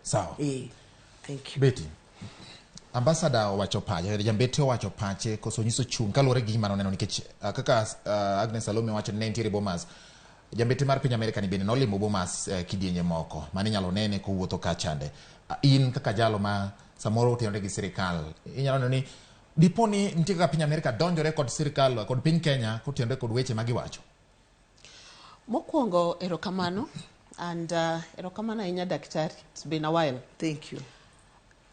Sawa. Thank you. Betty. Ambassador owacho pache, jambete owacho pache koso nyiso chung kalore gi gima noneno nikech kaka Agnes Salome wacho ne nitiere Bomas. Jambete mar piny Amerika ni bende nolimo Bomas kidienje moko mane nyalo nene kowuotho ka chande. In kaka jalo ma samoro otenore gi sirikal, inyalo neno ni dipo ni nitie kaka piny Amerika donjore kod sirikal kod piny Kenya kotenore kod weche ma giwacho. Mokwongo erokamano and erokamano ahinya daktari. It's been a while. Thank you.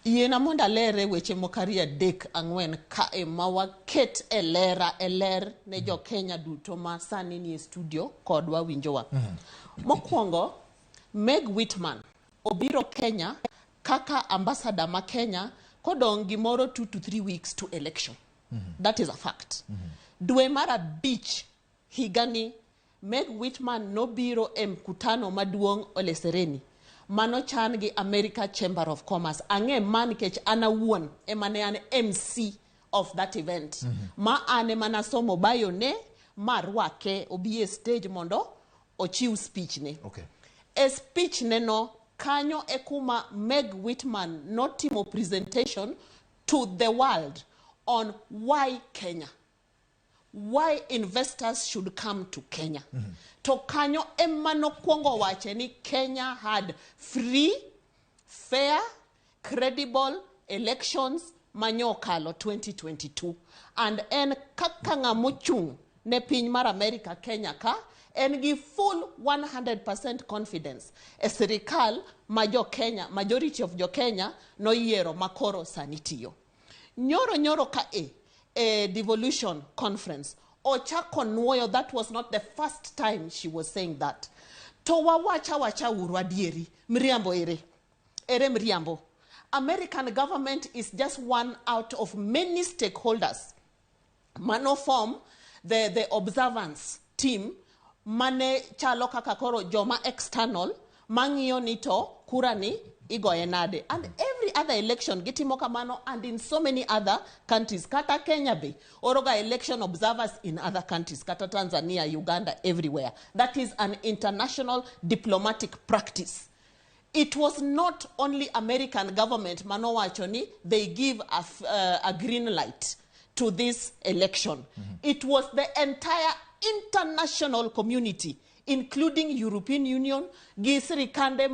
Yiena monda lere weche mokari adek ang'wen ka ema waket ler ne jo Kenya duto ma sani ni studio kodwa winjowa. Mokwongo, Meg Whiteman obiro Kenya kaka ambassador ma Kenya kodong gimoro 2 to 3 weeks to election. That is a fact. Dwe mar abich higani Meg Whiteman nobiro mkutano maduong' Ole Sereni. Mano chan gi America Chamber of Commerce. Ang'e man kech ana wuon emane an MC of that event. Ma ane mana somo bayo ne marwake obiye stage mondo ochiw speech ne. Okay. A speech ne no kanyo ekuma Meg Whiteman notimo presentation to the world on why Kenya. Why investors should come to Kenya. To kanyo emano kwongo wache ni Kenya had free, fair, credible elections manyokalo 2022. And en kaka ngamochung ne piny mar America Kenya ka en gi full 100% confidence. E sirikal ma jo Kenya, majority of jo Kenya no yiero makoro sanitiyo. Nyoro ka a devolution conference. Ochako nuoyo, that was not the first time she was saying that. To wacha uru adieri, mriambo ere mriambo. American government is just one out of many stakeholders. Mano form the observance team, mane chalo kaka koro joma external, mang'iyo nito kurani igoyenade. And every other election gitimo kamano, and in so many other countries. Kata Kenya be oroga election observers in other countries. Kata Tanzania, Uganda, everywhere. That is an international diplomatic practice. It was not only American government, manowachoni, they give a green light to this election. It was the entire international community, including European Union, gisri kande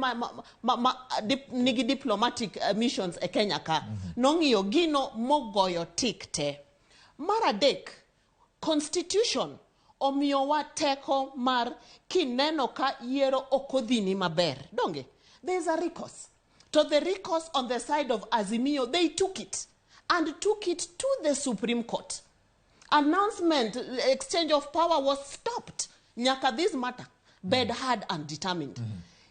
nigi diplomatic missions e Kenya ka. Nong'iyo gino mogoyo tikte. Maradek, constitution omiyowa teko mar kineno ka yiero okodhini maber. Donge? There's a recourse. To the recourse on the side of Azimio, they took it and took it to the Supreme Court. Announcement, exchange of power was stopped. Nyaka this matter, bed hard and determined.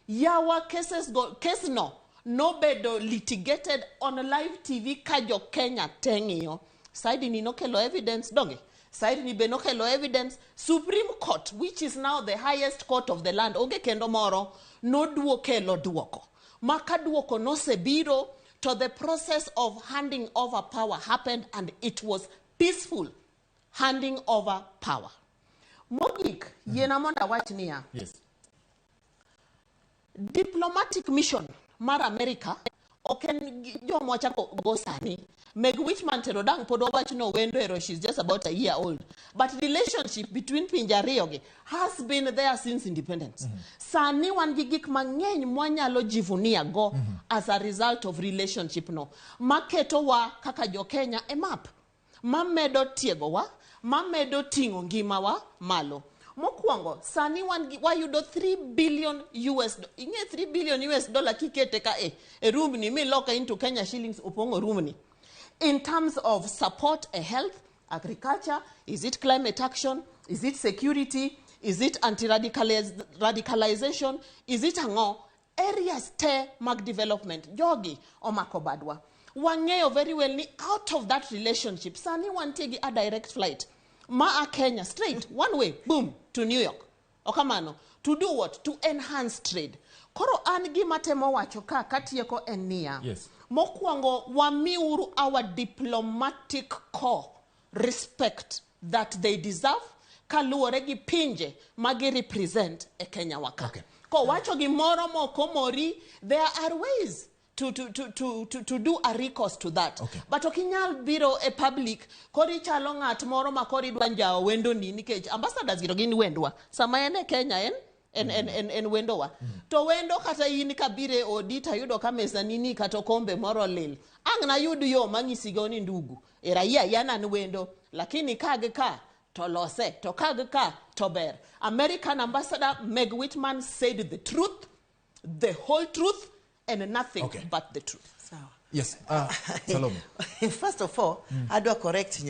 Yawa cases case no bedo litigated on live TV kajo Kenya tengio. Side ni no kelo evidence donge. Side ni be no kelo evidence. Supreme Court, which is now the highest court of the land, oge kendo moro, no duokelo duoko. Maka duoko no sebiro to the process of handing over power happened, and it was peaceful handing over power. Mogik, yenamonda wachnia. Yes. Diplomatic mission mar America oken jo mwachako gosani. Meg Whiteman terodang podo wachno wendo, she's just about a year old. But relationship between pinjariyogi has been there since independence. Sani wan gigik mang'eny mwanyalo jivunia go as a result of relationship no. Maketo wa kaka jo Kenya a map. Mamedo tiego wa, mamedo tingo ngima wa malo. Mokwongo, sani wayudo 3 billion US dollars. Inge 3 billion US dollar kikete ka e room ni mi loka into Kenya shillings upongo room ni. In terms of support, health, agriculture, is it climate action, is it security, is it anti-radicalization, is it areas te mag development, jogi o makobadwa. Wangeyo very well ni out of that relationship, sani wantegi a direct flight. Ma a Kenya straight, one way, boom, to New York. Okamano, to do what? To enhance trade. Koro angi matemo wacho ka katieko enia. Yes. Mokwongo wamiuru our diplomatic corps respect that they deserve kaluwore gi pinje magi represent e Kenya waka. Okay. Ko wacho gi moro moko mori, there are ways to do a recourse to that. Okay. But okinyal biro a public kori chalo ng'at moro ma kori dwanjao wendo ni nikech ambassadors giro gin wendwa. Sama ene Kenya en wendowa. To wendo kata in kabire odi tayudo ka mesa nini kata kombe moro lil. Ang na yudo yo mang'isigo ni ndugu. Raia yana ni wendo lakini kage ka to lose to kage ka to ber. American ambassador Meg Whiteman said the truth, the whole truth, and nothing but the truth. Yes, Salome. First of all, I do correct